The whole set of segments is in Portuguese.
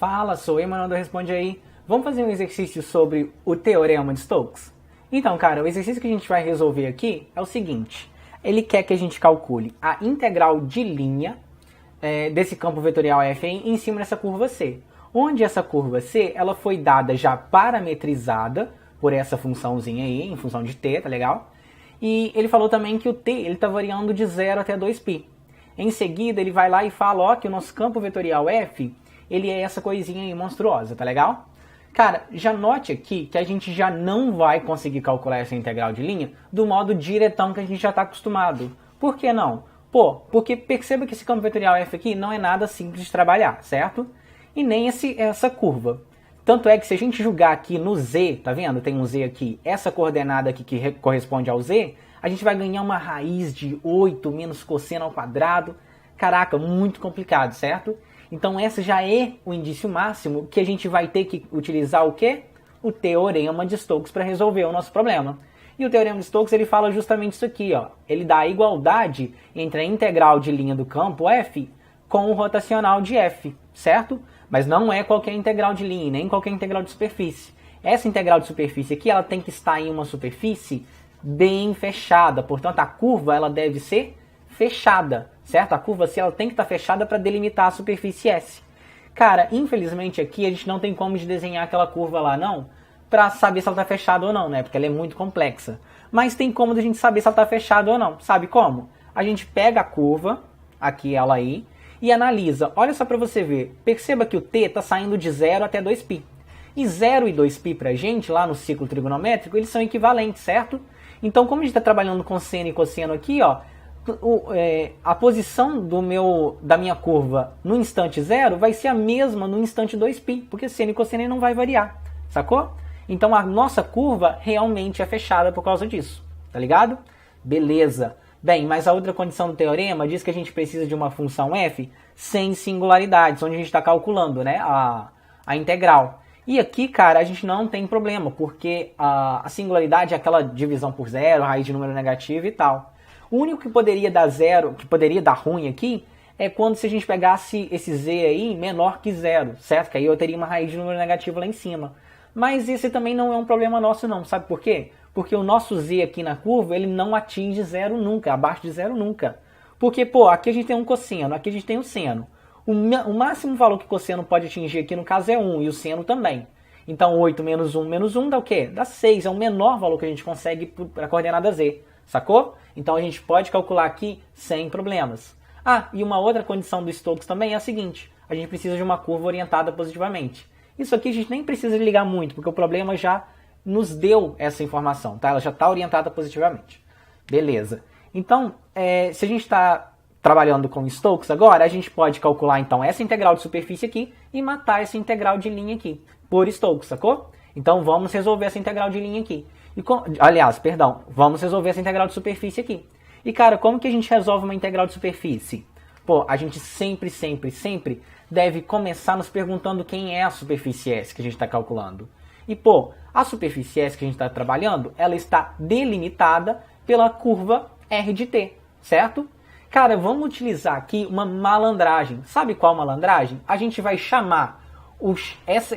Fala, sou eu, Emanuel do Responde Aí. Vamos fazer um exercício sobre o Teorema de Stokes? Então, cara, o exercício que a gente vai resolver aqui é o seguinte. Ele quer que a gente calcule a integral de linha desse campo vetorial f em cima dessa curva C. Onde essa curva C ela foi dada já parametrizada por essa funçãozinha aí, em função de t, tá legal? E ele falou também que o t está variando de 0 até 2π. Em seguida, ele vai lá e fala ó, que o nosso campo vetorial f ele é essa coisinha aí monstruosa, tá legal? Cara, já note aqui que a gente já não vai conseguir calcular essa integral de linha do modo diretão que a gente já está acostumado. Por que não? Pô, porque perceba que esse campo vetorial f aqui não é nada simples de trabalhar, certo? E nem essa curva. Tanto é que se a gente jogar aqui no z, tá vendo? Tem um z aqui, essa coordenada aqui que corresponde ao z, a gente vai ganhar uma raiz de 8 menos cosseno ao quadrado. Caraca, muito complicado, certo? Então esse já é o indício máximo que a gente vai ter que utilizar o quê? O Teorema de Stokes para resolver o nosso problema. E o Teorema de Stokes ele fala justamente isso aqui, ó. Ele dá a igualdade entre a integral de linha do campo f com o rotacional de f, certo? Mas não é qualquer integral de linha, nem qualquer integral de superfície. Essa integral de superfície aqui, ela tem que estar em uma superfície bem fechada. Portanto, a curva ela deve ser fechada, certo? A curva C ela tem que estar fechada para delimitar a superfície S. Cara, infelizmente aqui a gente não tem como de desenhar aquela curva lá, não, para saber se ela está fechada ou não, né? Porque ela é muito complexa. Mas tem como a gente saber se ela está fechada ou não. Sabe como? A gente pega a curva, aqui ela aí, e analisa. Olha só para você ver. Perceba que o t está saindo de 0 até 2π. E 0 e 2π para a gente, lá no ciclo trigonométrico, eles são equivalentes, certo? Então, como a gente está trabalhando com seno e cosseno aqui, ó, a posição da minha curva no instante 0 vai ser a mesma no instante 2π, porque seno e cosseno não vai variar, sacou? Então a nossa curva realmente é fechada por causa disso, tá ligado? Beleza. Bem, mas a outra condição do teorema diz que a gente precisa de uma função f sem singularidades, onde a gente está calculando, né, a integral. E aqui, cara, a gente não tem problema, porque a singularidade é aquela divisão por zero, raiz de número negativo e tal. O único que poderia dar zero, que poderia dar ruim aqui, é quando se a gente pegasse esse z aí menor que zero, certo? Que aí eu teria uma raiz de número negativo lá em cima. Mas esse também não é um problema nosso não, sabe por quê? Porque o nosso z aqui na curva, ele não atinge zero nunca, abaixo de zero nunca. Porque, pô, aqui a gente tem um cosseno, aqui a gente tem um seno. O máximo valor que o cosseno pode atingir aqui no caso é 1, e o seno também. Então 8 menos 1 dá o quê? Dá 6, é o menor valor que a gente consegue para a coordenada z. Sacou? Então a gente pode calcular aqui sem problemas. Ah, e uma outra condição do Stokes também é a seguinte. A gente precisa de uma curva orientada positivamente. Isso aqui a gente nem precisa ligar muito, porque o problema já nos deu essa informação, tá? Ela já está orientada positivamente. Beleza. Então, se a gente está trabalhando com Stokes agora, a gente pode calcular então essa integral de superfície aqui e matar essa integral de linha aqui, por Stokes, sacou? Então vamos resolver essa integral de linha aqui. Vamos resolver essa integral de superfície aqui. E cara, como que a gente resolve uma integral de superfície? Pô, a gente sempre deve começar nos perguntando quem é a superfície S que a gente está calculando. E pô, a superfície S que a gente está trabalhando, ela está delimitada pela curva R de t, certo? Cara, vamos utilizar aqui uma malandragem. Sabe qual malandragem? A gente vai chamar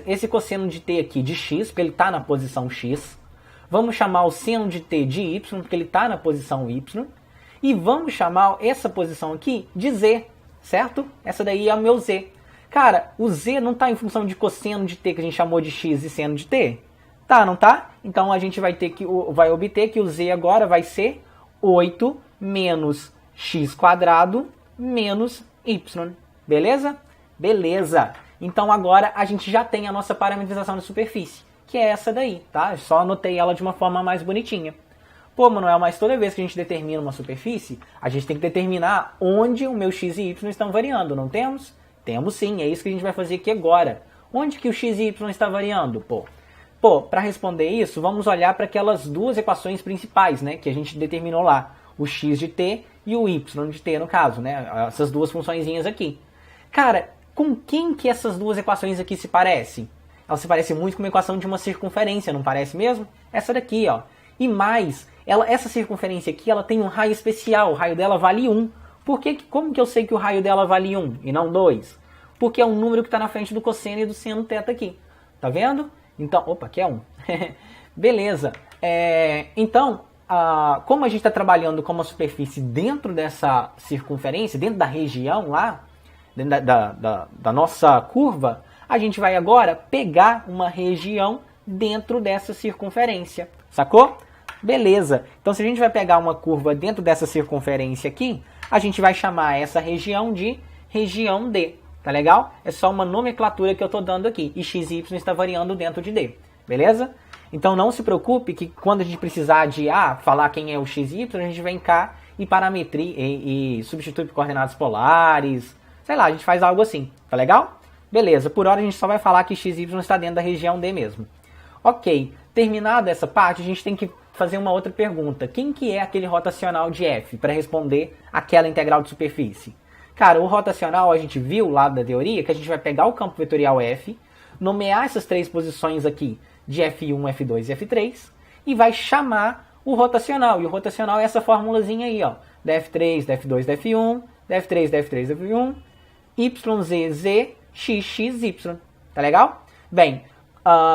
esse cosseno de t aqui de x, porque ele está na posição x. Vamos chamar o seno de t de y, porque ele está na posição y. E vamos chamar essa posição aqui de z, certo? Essa daí é o meu z. Cara, o z não está em função de cosseno de t, que a gente chamou de x, e seno de t? Tá, não tá? Então a gente vai obter que o z agora vai ser 8 menos x quadrado menos y. Beleza? Beleza. Então agora a gente já tem a nossa parametrização da superfície, que é essa daí, tá? Só anotei ela de uma forma mais bonitinha. Pô, Manuel, mas toda vez que a gente determina uma superfície, a gente tem que determinar onde o meu x e y estão variando, não temos? Temos sim, é isso que a gente vai fazer aqui agora. Onde que o x e y está variando, Pô, para responder isso, vamos olhar para aquelas duas equações principais, né, que a gente determinou lá. O x de t e o y de t, no caso, né? Essas duas funçõezinhas aqui. Cara, com quem que essas duas equações aqui se parecem? Elas se parecem muito com uma equação de uma circunferência, não parece mesmo? Essa daqui, ó. E mais, essa circunferência aqui, ela tem um raio especial, o raio dela vale 1. Como que eu sei que o raio dela vale 1 e não 2? porque é um número que está na frente do cosseno e do seno θ aqui. Tá vendo? Então, opa, aqui é 1. Beleza. Então, como a gente está trabalhando com uma superfície dentro dessa circunferência, dentro da região lá, dentro da nossa curva, a gente vai agora pegar uma região dentro dessa circunferência. Sacou? Beleza. Então, se a gente vai pegar uma curva dentro dessa circunferência aqui, a gente vai chamar essa região de região D. Tá legal? É só uma nomenclatura que eu estou dando aqui. E x e y está variando dentro de D. Beleza? Então não se preocupe que quando a gente precisar de falar quem é o x e y, a gente vem cá e parametria e substitui por coordenadas polares. Sei lá, a gente faz algo assim. Tá legal? Beleza. Por hora a gente só vai falar que x e y está dentro da região D mesmo. Ok. Terminada essa parte, a gente tem que fazer uma outra pergunta. Quem que é aquele rotacional de f para responder aquela integral de superfície? Cara, o rotacional a gente viu lá da teoria que a gente vai pegar o campo vetorial f, nomear essas três posições aqui de F1, F2 e F3 e vai chamar o rotacional. E o rotacional é essa formulazinha aí, ó, da F3, da F2, da F1, da F3, da F3, da F1, YZ, XXY. Tá legal? Bem,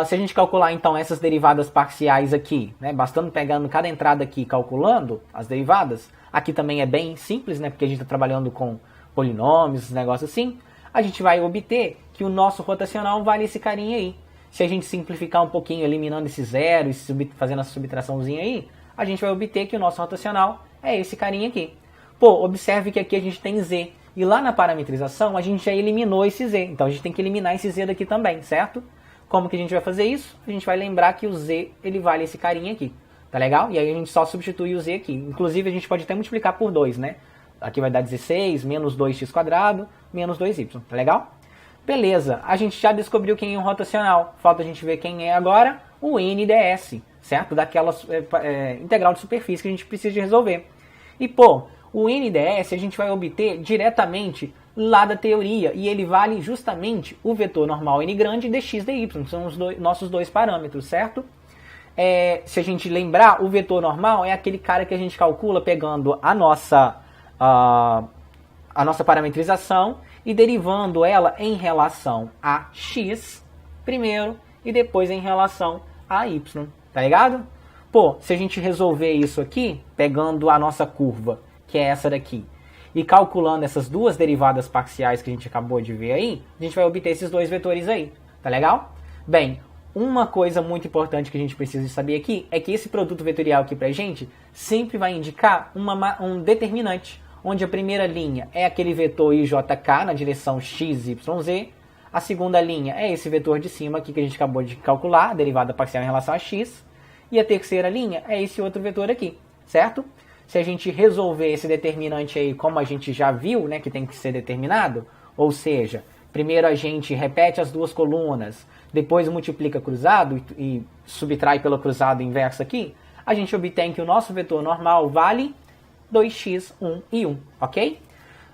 se a gente calcular então essas derivadas parciais aqui, né, bastando pegando cada entrada aqui e calculando as derivadas, aqui também é bem simples, né, porque a gente está trabalhando com polinômios, esses negócios assim, a gente vai obter que o nosso rotacional vale esse carinha aí. Se a gente simplificar um pouquinho, eliminando esse zero e fazendo essa subtraçãozinha aí, a gente vai obter que o nosso rotacional é esse carinha aqui. Pô, observe que aqui a gente tem z. E lá na parametrização a gente já eliminou esse z. Então a gente tem que eliminar esse z daqui também, certo? Como que a gente vai fazer isso? A gente vai lembrar que o z ele vale esse carinha aqui. Tá legal? E aí a gente só substitui o z aqui. Inclusive a gente pode até multiplicar por 2, né? Aqui vai dar 16, menos 2x², menos 2y. Tá legal? Beleza, a gente já descobriu quem é um rotacional. Falta a gente ver quem é agora o NDS, certo? Daquela integral de superfície que a gente precisa de resolver. E, pô, o NDS a gente vai obter diretamente lá da teoria. E ele vale justamente o vetor normal n grande dx dy, que são os nossos dois parâmetros, certo? Se a gente lembrar, o vetor normal é aquele cara que a gente calcula pegando a nossa parametrização e derivando ela em relação a x primeiro e depois em relação a y, tá ligado? Pô, se a gente resolver isso aqui, pegando a nossa curva, que é essa daqui, e calculando essas duas derivadas parciais que a gente acabou de ver aí, a gente vai obter esses dois vetores aí, tá legal? Bem, uma coisa muito importante que a gente precisa saber aqui é que esse produto vetorial aqui pra gente sempre vai indicar um determinante, onde a primeira linha é aquele vetor IJK na direção XYZ, a segunda linha é esse vetor de cima aqui que a gente acabou de calcular, a derivada parcial em relação a x, e a terceira linha é esse outro vetor aqui, certo? Se a gente resolver esse determinante aí como a gente já viu, né, que tem que ser determinado, ou seja, primeiro a gente repete as duas colunas, depois multiplica cruzado e subtrai pelo cruzado inverso aqui, a gente obtém que o nosso vetor normal vale 2x, 1 e 1, ok?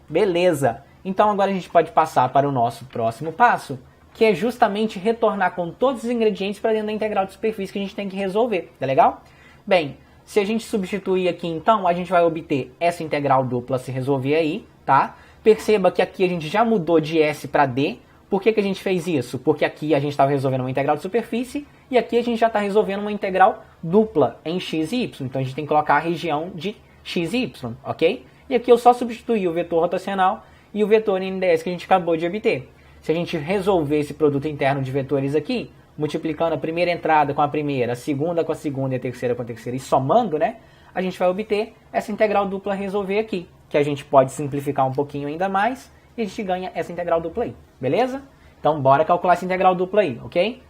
Beleza. Então agora a gente pode passar para o nosso próximo passo, que é justamente retornar com todos os ingredientes para dentro da integral de superfície que a gente tem que resolver, tá legal? Bem, se a gente substituir aqui então, a gente vai obter essa integral dupla se resolver aí, tá? Perceba que aqui a gente já mudou de S para D. Por que a gente fez isso? Porque aqui a gente estava resolvendo uma integral de superfície e aqui a gente já está resolvendo uma integral dupla em x e y. Então a gente tem que colocar a região de x e y, ok? E aqui eu só substituí o vetor rotacional e o vetor NDS que a gente acabou de obter. Se a gente resolver esse produto interno de vetores aqui, multiplicando a primeira entrada com a primeira, a segunda com a segunda e a terceira com a terceira e somando, né? A gente vai obter essa integral dupla a resolver aqui, que a gente pode simplificar um pouquinho ainda mais e a gente ganha essa integral dupla aí, beleza? Então bora calcular essa integral dupla aí, ok?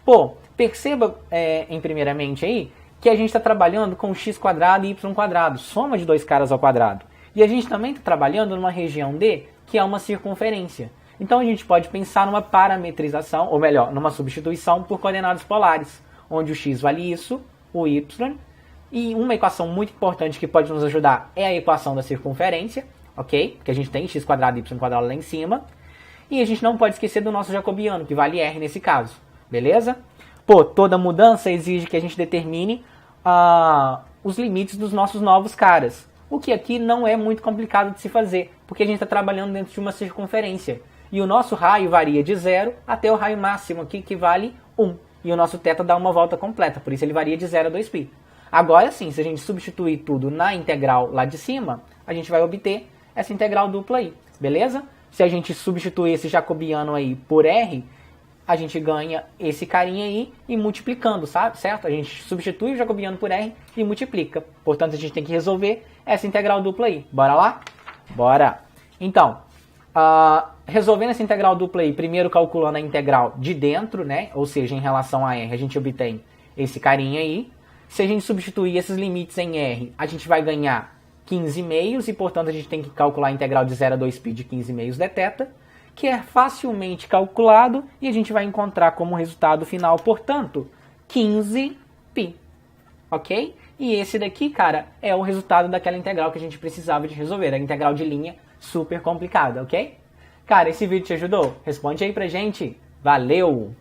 Pô, perceba primeiramente aí que a gente está trabalhando com x² e y², soma de dois caras ao quadrado. E a gente também está trabalhando numa região D, que é uma circunferência. Então a gente pode pensar numa parametrização, ou melhor, numa substituição por coordenadas polares, onde o x vale isso, o y, e uma equação muito importante que pode nos ajudar é a equação da circunferência, ok? Porque a gente tem x² e y² lá em cima. E a gente não pode esquecer do nosso jacobiano, que vale r nesse caso, beleza? Pô, toda mudança exige que a gente determine os limites dos nossos novos caras. O que aqui não é muito complicado de se fazer, porque a gente está trabalhando dentro de uma circunferência. E o nosso raio varia de 0 até o raio máximo aqui, que vale 1. E o nosso θ dá uma volta completa, por isso ele varia de 0 a 2π. Agora sim, se a gente substituir tudo na integral lá de cima, a gente vai obter essa integral dupla aí, beleza? Se a gente substituir esse jacobiano aí por R, a gente ganha esse carinha aí e multiplicando, sabe? Certo? A gente substitui o jacobiano por R e multiplica. Portanto, a gente tem que resolver essa integral dupla aí. Bora lá? Bora! Então, resolvendo essa integral dupla aí, primeiro calculando a integral de dentro, né? Ou seja, em relação a R, a gente obtém esse carinha aí. Se a gente substituir esses limites em R, a gente vai ganhar 15 meios e, portanto, a gente tem que calcular a integral de 0 a 2π de 15 meios dθ, que é facilmente calculado e a gente vai encontrar como resultado final, portanto, 15π. Ok? E esse daqui, cara, é o resultado daquela integral que a gente precisava de resolver, a integral de linha super complicada, ok? Cara, esse vídeo te ajudou? Responde aí pra gente. Valeu!